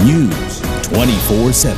News 24/7.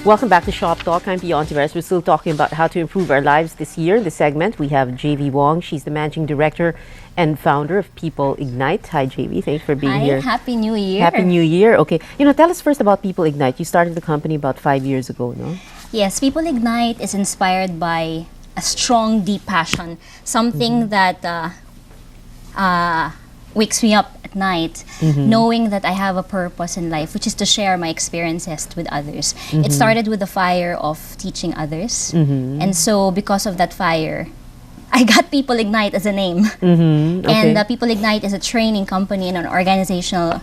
Welcome back to Shop Talk. I'm Pia Hontiveros. We're still talking about how to improve our lives this year. In this segment, we have JV Wong. She's the managing director and founder of People Ignite. Hi, JV. Thanks for being here. Happy New Year. Happy New Year. Okay. Tell us first about People Ignite. You started the company about 5 years ago, no? Yes, People Ignite is inspired by a strong, deep passion. Something that wakes me up at night, knowing that I have a purpose in life, which is to share my experiences with others. It started with the fire of teaching others. And so because of that fire, I got People Ignite as a name. Okay. And People Ignite is a training company and an organizational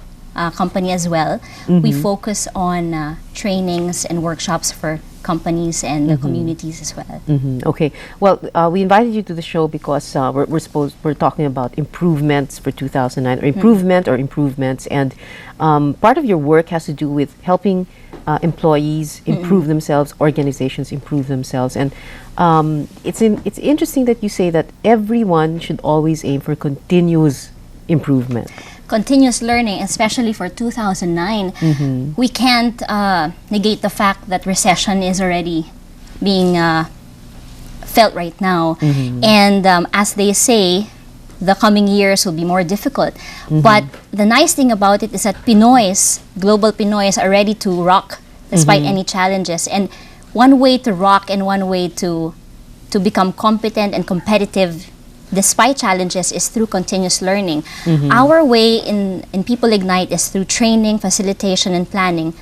company as well. We focus on trainings and workshops for companies and the communities as well. Okay. Well, we invited you to the show because we're talking about improvements for 2009, or improvements, and part of your work has to do with helping employees improve themselves, organizations improve themselves, and it's interesting that you say that everyone should always aim for continuous improvement. Continuous learning, especially for 2009, we can't negate the fact that recession is already being felt right now. And as they say, the coming years will be more difficult. But the nice thing about it is that Pinoys, global Pinoys, are ready to rock despite any challenges. And one way to rock and one way to become competent and competitive despite challenges is through continuous learning. Our way in People Ignite is through training, facilitation, and planning,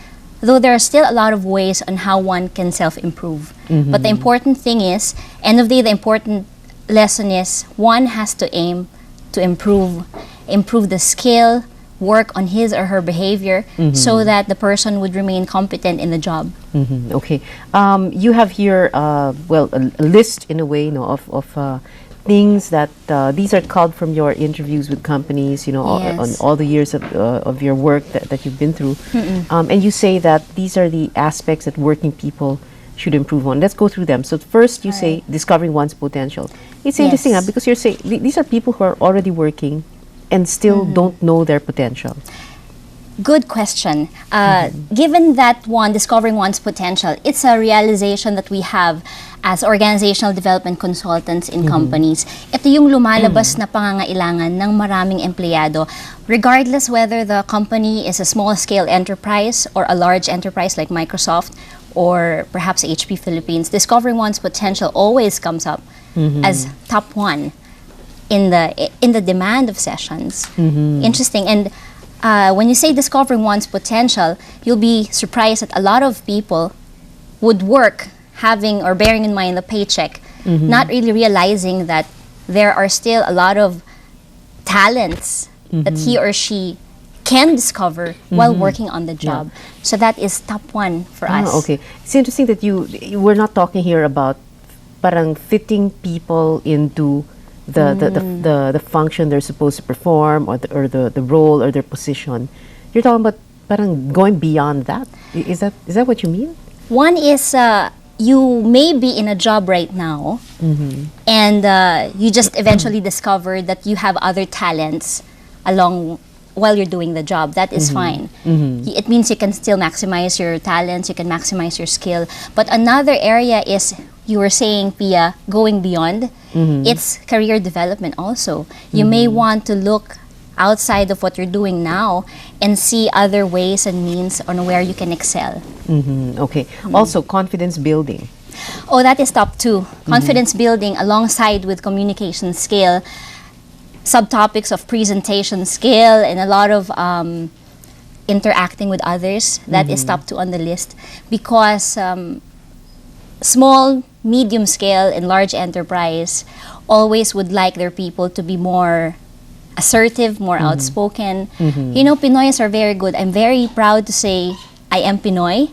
though there are still a lot of ways on how one can self-improve. But the important thing is, end of the day, the important lesson is one has to aim to improve the skill, work on his or her behavior so that the person would remain competent in the job. Okay. You have here, a list in a way, of things that these are culled from your interviews with companies, on all the years of your work that you've been through. And you say that these are the aspects that working people should improve on. Let's go through them. So first, you say discovering one's potential. It's interesting because you're saying these are people who are already working and still don't know their potential. Good question. Given that one, discovering one's potential, it's a realization that we have as organizational development consultants in companies. Ito yung lumalabas na pangangailangan ng maraming empleyado, regardless whether the company is a small-scale enterprise or a large enterprise like Microsoft or perhaps HP Philippines. Discovering one's potential always comes up as top one in the demand of sessions. Interesting. And when you say discovering one's potential, you'll be surprised that a lot of people would work having or bearing in mind the paycheck, not really realizing that there are still a lot of talents that he or she can discover while working on the job. So that is top one for us. Okay. It's interesting that we're not talking here about parang fitting people into the function they're supposed to perform or the role or their position. You're talking about parang going beyond that. Is that what you mean? One is you may be in a job right now and you just eventually discover that you have other talents along while you're doing the job. That is fine. It means you can still maximize your talents, you can maximize your skill. But another area is, you were saying, Pia, going beyond. It's career development also. You may want to look outside of what you're doing now and see other ways and means on where you can excel. Okay. Also, confidence building. Oh, that is top two. Confidence building alongside with communication skill, subtopics of presentation skill, and a lot of interacting with others. That is top two on the list, because small, medium scale, and large enterprise always would like their people to be more assertive, more outspoken. Pinoys are very good. I'm very proud to say I am Pinoy.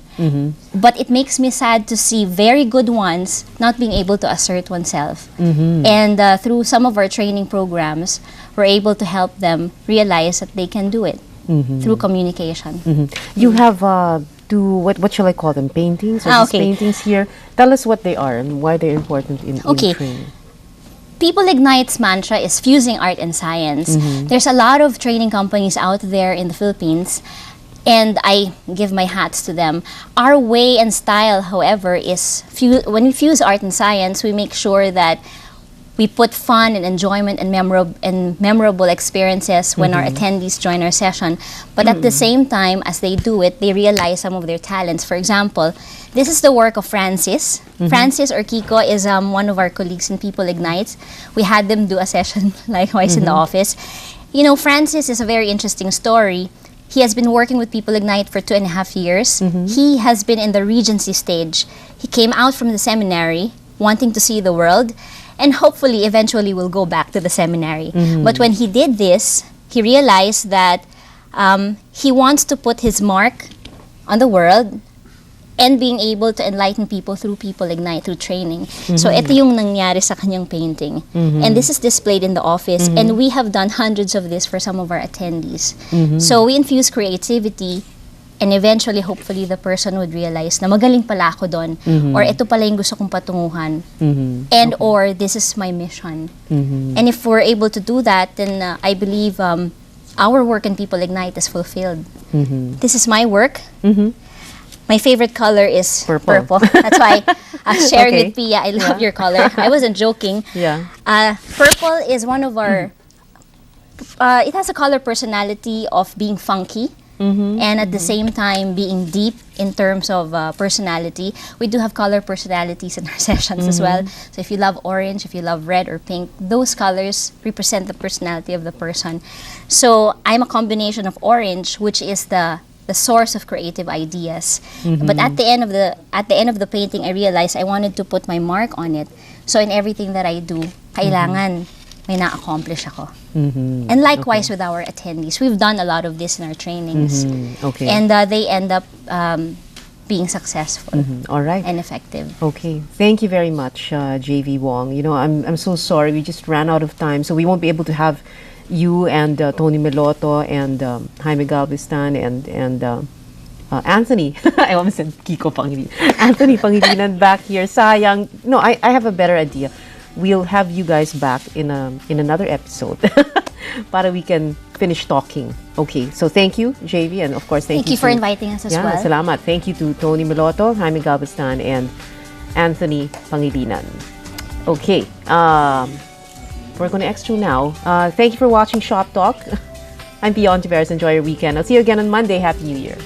But it makes me sad to see very good ones not being able to assert oneself. And through some of our training programs, we're able to help them realize that they can do it through communication. You have what shall I call them? Paintings? Or these paintings here. Tell us what they are and why they're important in training. People Ignite's mantra is fusing art and science. There's a lot of training companies out there in the Philippines, and I give my hats to them. Our way and style, however, is when we fuse art and science, we make sure that we put fun and enjoyment and memorable experiences when our attendees join our session. But at the same time, as they do it, they realize some of their talents. For example, this is the work of Francis. Francis or Kiko is one of our colleagues in People Ignite. We had them do a session likewise in the office. You know, Francis is a very interesting story. He has been working with People Ignite for 2.5 years. He has been in the Regency stage. He came out from the seminary wanting to see the world, and hopefully eventually will go back to the seminary. But when he did this, he realized that he wants to put his mark on the world and being able to enlighten people through People Ignite, through training. So ito yung nangyari sa kanyang painting. And this is displayed in the office, and we have done hundreds of this for some of our attendees. So we infuse creativity, and eventually, hopefully, the person would realize na magaling pala ako doon, or ito pala yung gusto kong patunguhan, and or this is my mission. And if we're able to do that, then I believe our work in People Ignite is fulfilled. This is my work. My favorite color is purple. That's why I was sharing with Pia, I love your color. I wasn't joking. Purple is one of our, it has a color personality of being funky. And at the same time being deep in terms of personality. We do have color personalities in our sessions as well. So if you love orange, if you love red or pink, those colors represent the personality of the person. So I'm a combination of orange, which is the source of creative ideas. But at the end of the painting, I realized I wanted to put my mark on it. So in everything that I do, kailangan may na-accomplish ako. And likewise with our attendees. We've done a lot of this in our trainings. And they end up being successful and effective. Thank you very much, JV Wong. You know, I'm so sorry. We just ran out of time, so we won't be able to have you and Tony Meloto and Jaime Galveston and Anthony. I almost said Kiko Pangilinan. Anthony Pangilinan back here. Sayang. No, I have a better idea. We'll have you guys back in another episode para we can finish talking. Okay, so thank you, JV, and of course thank you for inviting us as well. Salamat. Thank you to Tony Meloto, Jaime Galveston, and Anthony Pangilinan. Okay, we're going to extra now. Thank you for watching Shop Talk. I'm Pia Hontiveros. Enjoy your weekend. I'll see you again on Monday. Happy New Year.